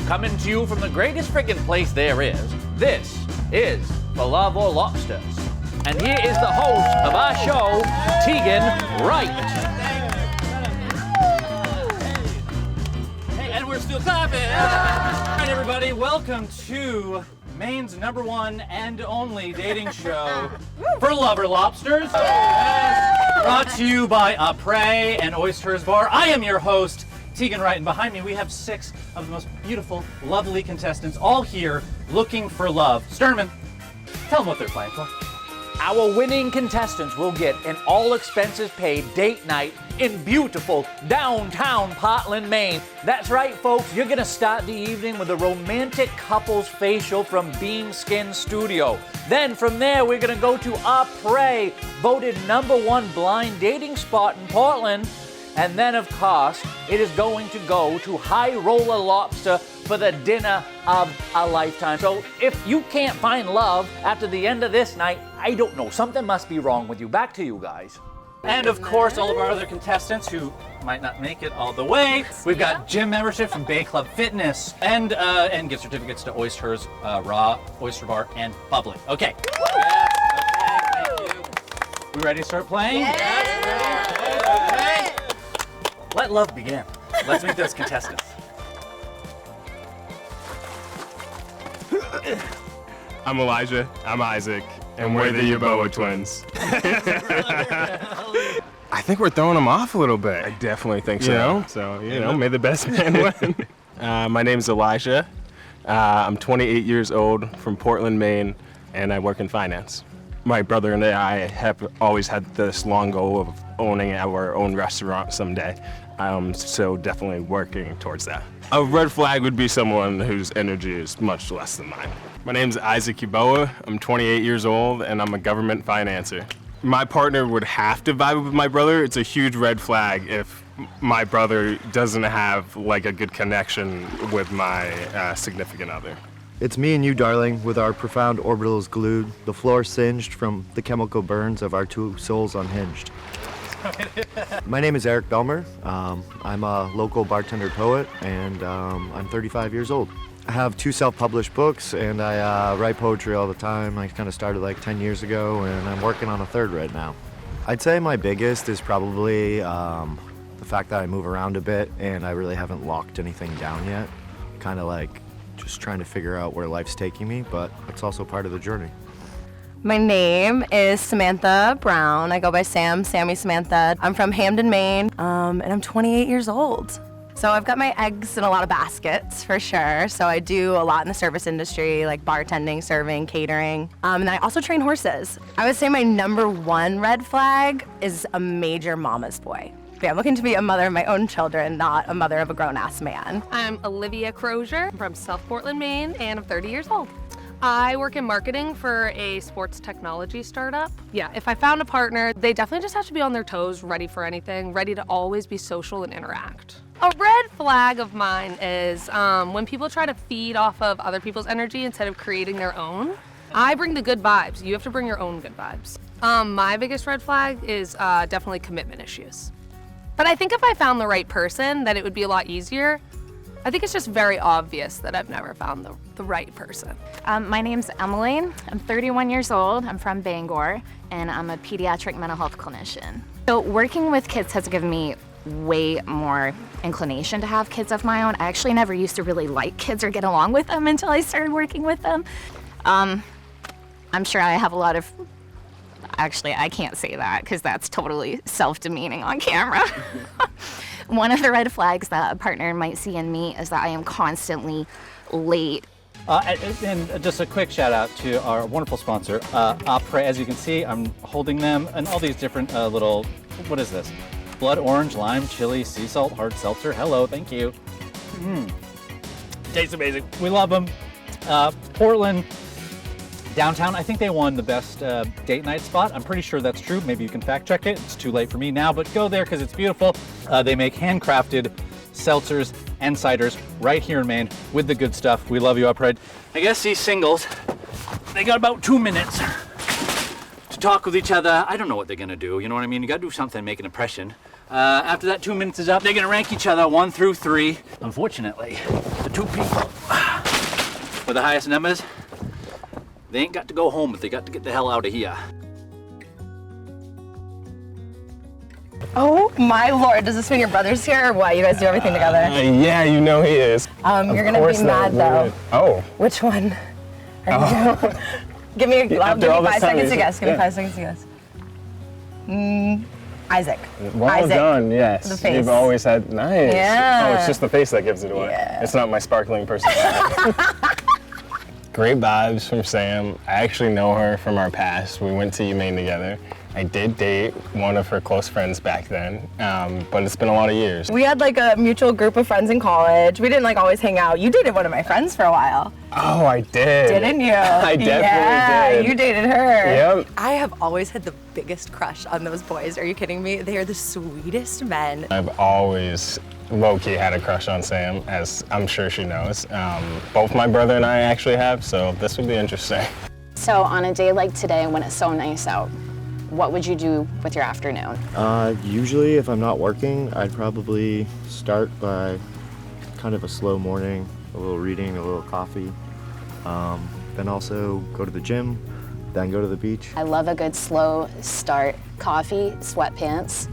coming to you from the greatest friggin' place there is. This is For Love or Lobsters. And here is the host of our show, Tegan Wright. Hey, and we're still clapping. All right, everybody, welcome to Maine's #1 and only dating show, For Love or Lobsters. Brought to you by Prey and Oysters Bar. I am your host, Tegan Wright, and behind me we have 6 of the most beautiful, lovely contestants, all here looking for love. Sternman, tell them what they're playing for. Our winning contestants will get an all-expenses-paid date night in beautiful downtown Portland, Maine. That's right, folks. You're going to start the evening with a romantic couples facial from Beam Skin Studio. Then from there, we're going to go to our Prey, voted #1 blind dating spot in Portland. And then, of course, it is going to go to High Roller Lobster for the dinner of a lifetime. So if you can't find love after the end of this night, I don't know. Something must be wrong with you. Back to you guys. And of course, all of our other contestants who might not make it all the way. We've got gym membership from Bay Club Fitness and gift certificates to Oysters, Raw, Oyster Bar, and Bubbly. Okay. Yes, okay, thank you. We ready to start playing? Yes. Okay. Let love begin. Let's meet those contestants. I'm Elijah, I'm Isaac, and we're the Yaboa twins. I think we're throwing them off a little bit. I definitely think so. You know, may the best man win. My name's Elijah. I'm 28 years old from Portland, Maine, and I work in finance. My brother and I have always had this long goal of owning our own restaurant someday. So definitely working towards that. A red flag would be someone whose energy is much less than mine. My name's Isaac Yaboa. I'm 28 years old, and I'm a government financer. My partner would have to vibe with my brother. It's a huge red flag if my brother doesn't have like a good connection with my significant other. It's me and you, darling, with our profound orbitals glued, the floor singed from the chemical burns of our 2 souls unhinged. My name is Eric Belmer. I'm a local bartender poet, and I'm 35 years old. I have 2 self-published books, and I write poetry all the time. I kind of started like 10 years ago, and I'm working on a 3rd right now. I'd say my biggest is probably the fact that I move around a bit, and I really haven't locked anything down yet. Kind of like just trying to figure out where life's taking me, but it's also part of the journey. My name is Samantha Brown. I go by Sammy Samantha. I'm from Hamden, Maine, and I'm 28 years old. So I've got my eggs in a lot of baskets, for sure. So I do a lot in the service industry, like bartending, serving, catering. And I also train horses. I would say my #1 red flag is a major mama's boy. I'm looking to be a mother of my own children, not a mother of a grown-ass man. I'm Olivia Crozier from South Portland, Maine, and I'm 30 years old. I work in marketing for a sports technology startup. Yeah, if I found a partner, they definitely just have to be on their toes, ready for anything, ready to always be social and interact. A red flag of mine is when people try to feed off of other people's energy instead of creating their own. I bring the good vibes. You have to bring your own good vibes. My biggest red flag is definitely commitment issues. But I think if I found the right person, that it would be a lot easier. I think it's just very obvious that I've never found the right person. My name's Emily. I'm 31 years old. I'm from Bangor, and I'm a pediatric mental health clinician. So working with kids has given me way more inclination to have kids of my own. I actually never used to really like kids or get along with them until I started working with them. I'm sure I have a lot of... Actually, I can't say that because that's totally self-demeaning on camera. One of the red flags that a partner might see in me is that I am constantly late. And just a quick shout out to our wonderful sponsor, Prey. As you can see, I'm holding them and all these different little, what is this? Blood orange, lime, chili, sea salt, hard seltzer. Hello, thank you. Tastes amazing. We love them. Portland, downtown, I think they won the best date night spot. I'm pretty sure that's true. Maybe you can fact check it. It's too late for me now, but go there because it's beautiful. They make handcrafted seltzers and ciders right here in Maine with the good stuff. We love you, Upright. I guess these singles, they got about 2 minutes to talk with each other. I don't know what they're gonna do, you know what I mean? You gotta do something, make an impression. After that 2 minutes is up, they're gonna rank each other 1 through 3. Unfortunately, the 2 people the highest numbers, they ain't got to go home, but they got to get the hell out of here. Oh my lord, does this mean your brother's here or what? You guys do everything together? Yeah, you know he is. You're gonna be mad though. Oh. Which one? Give me, I'll give you 5 seconds to guess. Give me 5 seconds to guess. Isaac. Well Isaac. done, yes. The face. You've always had, nice. Yeah. Oh, it's just the face that gives it away. Yeah. It's not my sparkling personality. Great vibes from Sam. I actually know her from our past. We went to Maine together. I did date one of her close friends back then, but it's been a lot of years. We had like a mutual group of friends in college. We didn't like always hang out. You dated one of my friends for a while. Oh, I did. Didn't you? I definitely yeah, did. You dated her. Yep. I have always had the biggest crush on those boys. Are you kidding me? They are the sweetest men. I've always low-key had a crush on Sam, as I'm sure she knows. Both my brother and I actually have, so this would be interesting. So on a day like today when it's so nice out, what would you do with your afternoon? Usually, if I'm not working, I'd probably start by kind of a slow morning, a little reading, a little coffee. Then also go to the gym, then go to the beach. I love a good slow start. Coffee, sweatpants.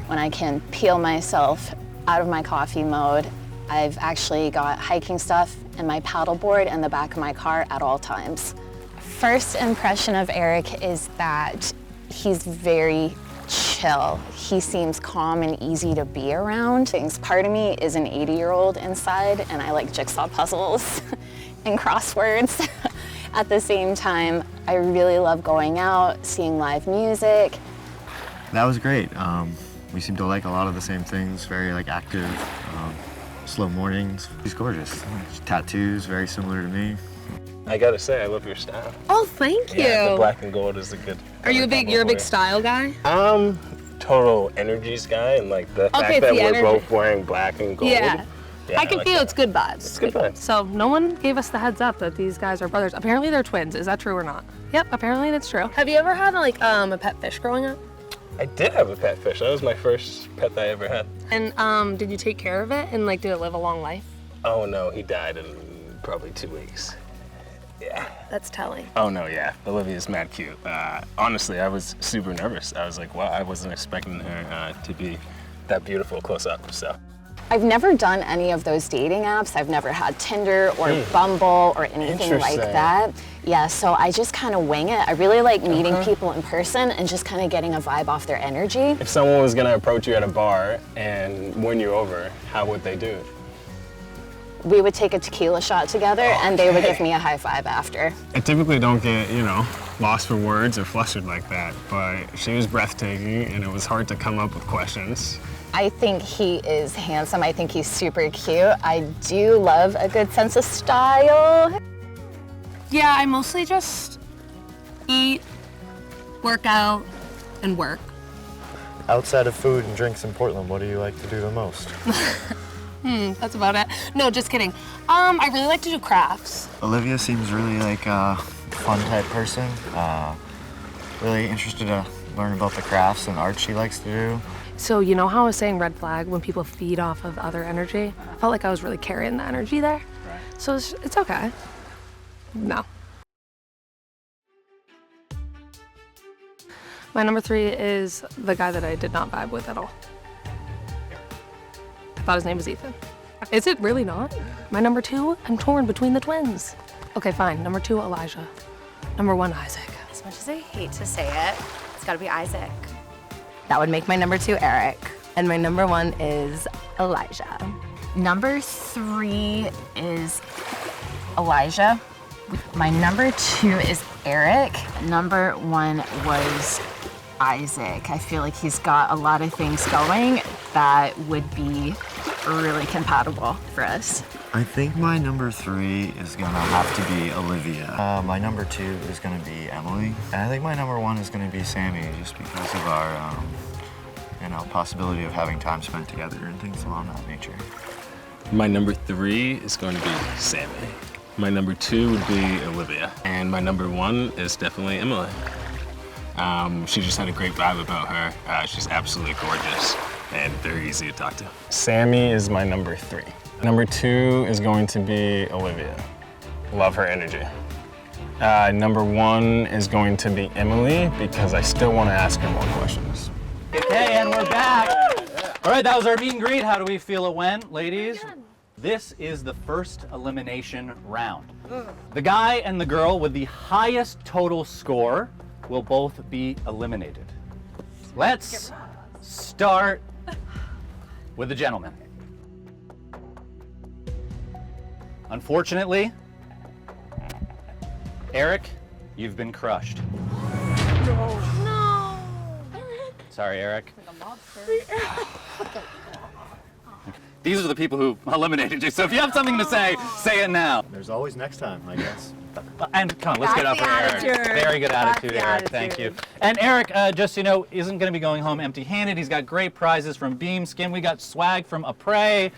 When I can peel myself out of my coffee mode, I've actually got hiking stuff and my paddleboard in the back of my car at all times. First impression of Eric is that he's very chill. He seems calm and easy to be around. Part of me is an 80-year-old inside, and I like jigsaw puzzles and crosswords. At the same time, I really love going out, seeing live music. That was great. We seem to like a lot of the same things, very like active, slow mornings. He's gorgeous. Tattoos, very similar to me. I gotta say, I love your style. Oh, thank you. Yeah, the black and gold is a good. You're a big style guy? Total energies guy, and like the fact that we're both wearing black and gold. Yeah. Yeah, I can feel it's good vibes. It's good vibes. So no one gave us the heads up that these guys are brothers. Apparently they're twins. Is that true or not? Yep, apparently that's true. Have you ever had like a pet fish growing up? I did have a pet fish. That was my first pet that I ever had. And did you take care of it and like did it live a long life? Oh no, he died in probably 2 weeks. Yeah. That's telling. Oh no, yeah. Olivia's mad cute. Honestly, I was super nervous. I was like, wow, I wasn't expecting her to be that beautiful close up, so. I've never done any of those dating apps. I've never had Tinder or Bumble or anything like that. Yeah, so I just kind of wing it. I really like meeting people in person and just kind of getting a vibe off their energy. If someone was gonna approach you at a bar and win you over, how would they do it? We would take a tequila shot together and they would give me a high five after. I typically don't get, lost for words or flustered like that, but she was breathtaking and it was hard to come up with questions. I think he is handsome. I think he's super cute. I do love a good sense of style. Yeah, I mostly just eat, work out, and work. Outside of food and drinks in Portland, what do you like to do the most? That's about it. No, just kidding. I really like to do crafts. Olivia seems really like a fun type person. Really interested to learn about the crafts and art she likes to do. So you know how I was saying red flag when people feed off of other energy? I felt like I was really carrying the energy there. So it's okay. No. My number 3 is the guy that I did not vibe with at all. I thought his name was Ethan. Is it really not? My number 2, I'm torn between the twins. Okay, fine. Number 2, Elijah. Number 1, Isaac. As much as I hate to say it, it's gotta be Isaac. That would make my number 2 Eric. And my number 1 is Elijah. Number 3 is Elijah. My number 2 is Eric. Number 1 was Isaac. I feel like he's got a lot of things going that would be really compatible for us. I think my number 3 is gonna have to be Olivia. My number 2 is gonna be Emily. And I think my number 1 is gonna be Sammy, just because of our, possibility of having time spent together and things along that nature. My number 3 is going to be Sammy. My number 2 would be Olivia. And my number 1 is definitely Emily. She just had a great vibe about her. She's absolutely gorgeous and very easy to talk to. Sammy is my number 3. Number 2 is going to be Olivia. Love her energy. Number 1 is going to be Emily because I still want to ask her more questions. Okay, and we're back. All right, that was our meet and greet. How do we feel it went, ladies? This is the first elimination round. The guy and the girl with the highest total score will both be eliminated. Let's start with the gentleman. Unfortunately, Eric, you've been crushed. No. Sorry, Eric. These are the people who eliminated you, so if you have something to say, say it now. There's always next time, I guess. And come on, let's get up for Eric. Very good attitude, Eric. Thank you. And Eric, just so you know, isn't going to be going home empty-handed. He's got great prizes from Beam Skin. We got swag from Apres.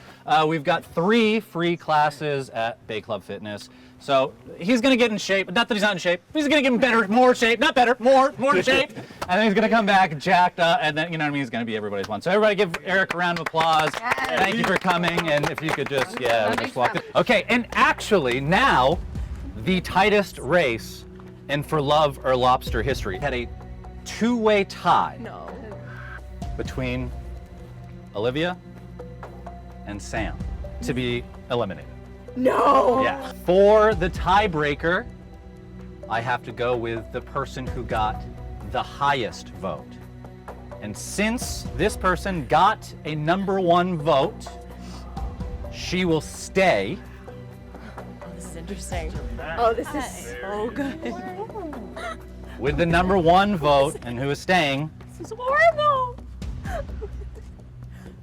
We've got 3 free classes at Bay Club Fitness. So he's going to get in shape. Not that he's not in shape. He's going to get in better, more shape. Not better, more in shape. And then he's going to come back jacked up. And then, you know what I mean? He's going to be everybody's one. So everybody give Eric a round of applause. Yes. Thank you for coming. And if you could just, just walk in. Okay, and actually now, the tightest race in For Love or Lobster history had a 2-way tie between Olivia and Sam to be eliminated. No. Yeah. For the tiebreaker, I have to go with the person who got the highest vote. And since this person got a number 1 vote, she will stay. This is interesting. Oh, this is so good. With the number 1 vote, and who is staying? This is horrible.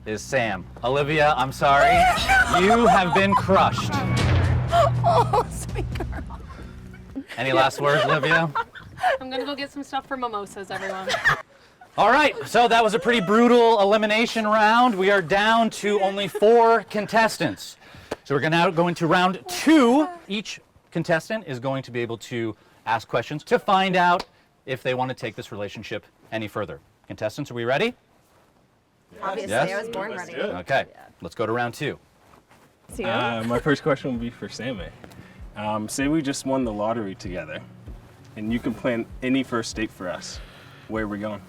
Is Sam. Olivia, I'm sorry. You have been crushed. Oh, sweet girl. Any last words, Olivia? I'm gonna go get some stuff for mimosas, everyone. All right, so that was a pretty brutal elimination round. We are down to only 4 contestants. So we're now going to round 2. Each contestant is going to be able to ask questions to find out if they want to take this relationship any further. Contestants, are we ready? Obviously, Yes? I was born ready. Okay, let's go to round 2. My first question would be for Sammy. Say we just won the lottery together, and you can plan any first date for us. Where are we going?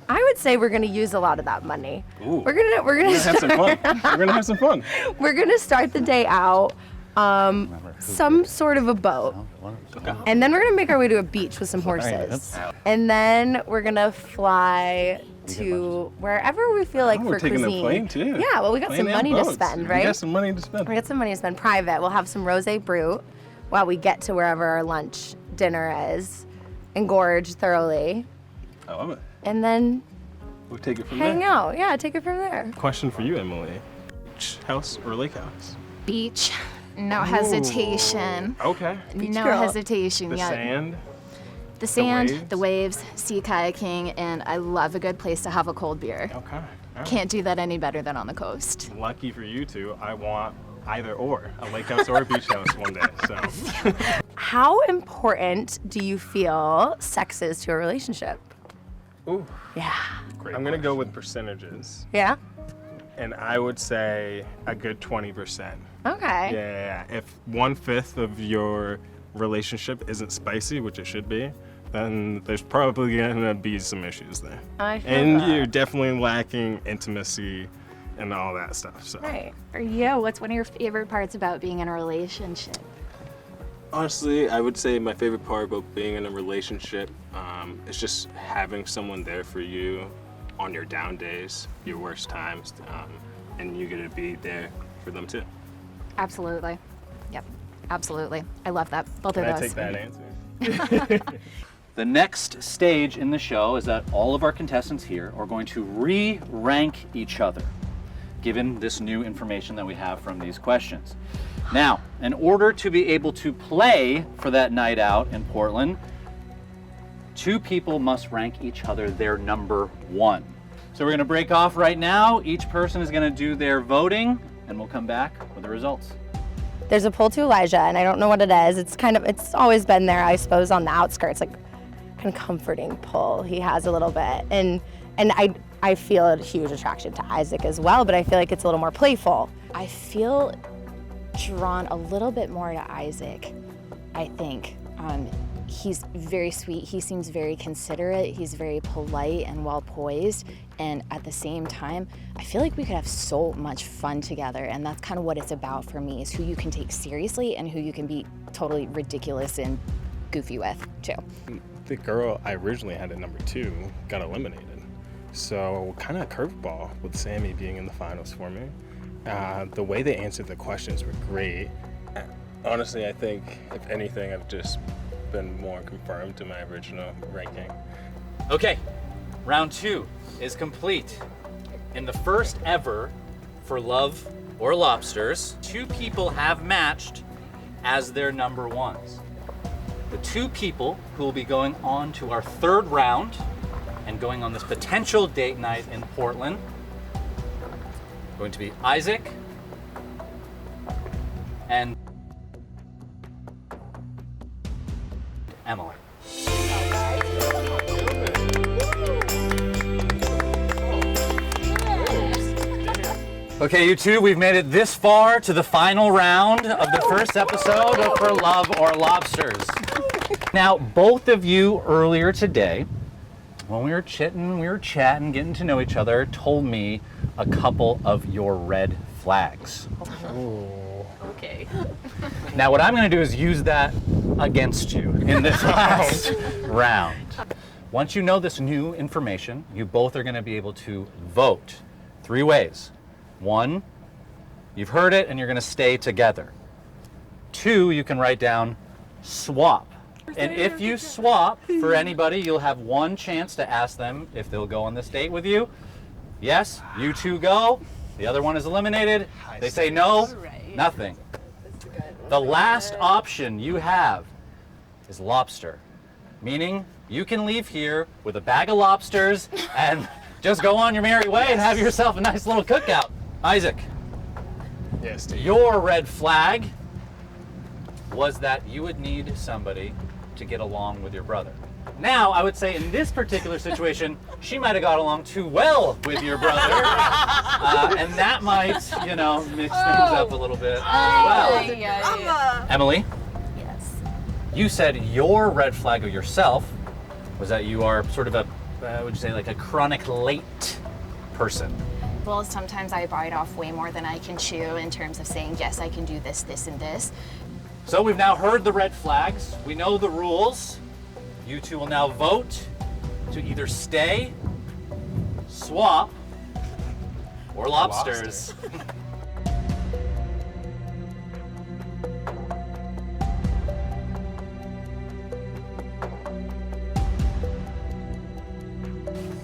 I would say we're gonna use a lot of that money. Ooh. We're gonna Have some fun. We're gonna have some fun. We're gonna start the day out, some sort of a boat, and then we're gonna make our way to a beach with some horses, and then we're gonna fly to wherever we feel like we're for taking cuisine. a plane too. Yeah, well, we got some money to spend, right? We got some money to spend. We got some money to spend private. We'll have some rosé brut while we get to wherever our lunch dinner is, and gorge thoroughly, I love it. and then We'll take it from hang there. out. Yeah, take it from there. Question for you, Emily. Beach house or lake house? Beach, no hesitation. Okay. No girl. hesitation. The Yeah. sand. The sand, waves? the waves, sea kayaking, and I love a good place to have a cold beer. Okay. All right. Can't do that any better than on the coast. Lucky for you two, I want either or, a lake house or a beach house one day. So. How important do you feel sex is to a relationship? Ooh. Yeah. I'm gonna go with percentages, Yeah? and I would say a good 20%. Okay. Yeah. If 1/5 of your relationship isn't spicy, which it should be, then there's probably gonna be some issues there. I feel And that. you're definitely lacking intimacy and all that stuff. So Right. For you, what's one of your favorite parts about being in a relationship? honestly, I would say my favorite part about being in a relationship is just having someone there for you on your down days, your worst times, and you get to be there for them too. Absolutely. Yep. Absolutely. I love that. Both Can of I those. take that answer? The next stage in the show is that all of our contestants here are going to re-rank each other, given this new information that we have from these questions. Now, in order to be able to play for that night out in Portland, 2 people must rank each other their number 1. So we're gonna break off right now. Each person is gonna do their voting, and we'll come back with the results. There's a pull to Elijah, and I don't know what it is. It's always been there, I suppose, on the outskirts, like kind of comforting pull. He has a little bit, and I feel a huge attraction to Isaac as well, but I feel like it's a little more playful. I feel drawn a little bit more to Isaac. I think. He's very sweet. He seems very considerate. He's very polite and well poised. And at the same time, I feel like we could have so much fun together. And that's kind of what it's about for me, is who you can take seriously and who you can be totally ridiculous and goofy with too. The girl I originally had at number 2 got eliminated. So kind of curveball with Sammy being in the finals for me. The way they answered the questions were great. Honestly, I think if anything, I've just been more confirmed to my original ranking. Okay, round 2 is complete. In the first ever For Love or Lobsters, 2 people have matched as their number 1s. The 2 people who will be going on to our 3rd round and going on this potential date night in Portland are going to be Isaac and Emily. Okay, you two, we've made it this far to the final round of the first episode of For Love or Lobsters. Now, both of you earlier today, when we were chatting, getting to know each other, told me a couple of your red flags. Okay. Now, what I'm going to do is use that against you in this last round. Once you know this new information, you both are going to be able to vote 3 ways. 1, you've heard it and you're going to stay together. 2, you can write down swap. And if you swap for anybody, you'll have 1 chance to ask them if they'll go on this date with you. Yes, you 2 go. The other one is eliminated. They say no, nothing. The last option you have is lobster, meaning you can leave here with a bag of lobsters and just go on your merry way and have yourself a nice little cookout. Isaac, Yes, Steve. your red flag was that you would need somebody to get along with your brother. Now, I would say in this particular situation, she might have got along too well with your brother, and that might, mix things up a little bit as well. Emily, Yes. you said your red flag of yourself was that you are sort of a, would you say, like a chronic late person. Well, sometimes I bite off way more than I can chew in terms of saying, yes, I can do this, this, and this. So we've now heard the red flags. We know the rules. You 2 will now vote to either stay, swap, or lobsters.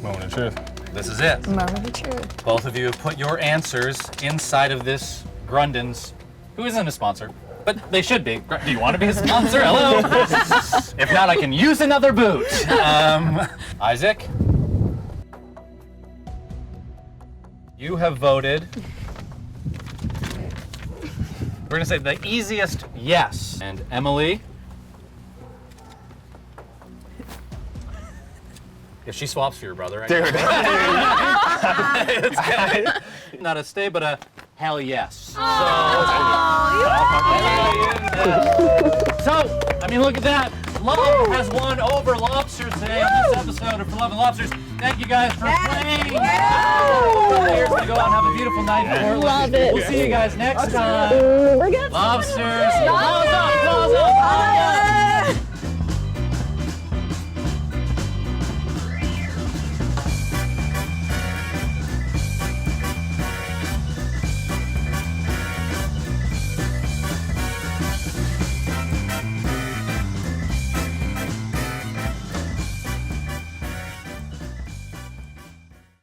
Moment of truth. This is it. Moment of truth. Both of you have put your answers inside of this Grundon's, who isn't a sponsor, but they should be. Do you want to be a sponsor? Hello? If not, I can use another boot. Isaac, you have voted. We're going to say the easiest yes. And Emily, if she swaps for your brother, right? Dude. It's good. Not a stay, but a hell yes. So, I mean, look at that. Love has won over Lobsters today on this episode of For Love and Lobsters. Thank you guys for playing. Here's to go out and have a beautiful night in Portland. Love it. We'll see you guys next time. We're good. Lobsters.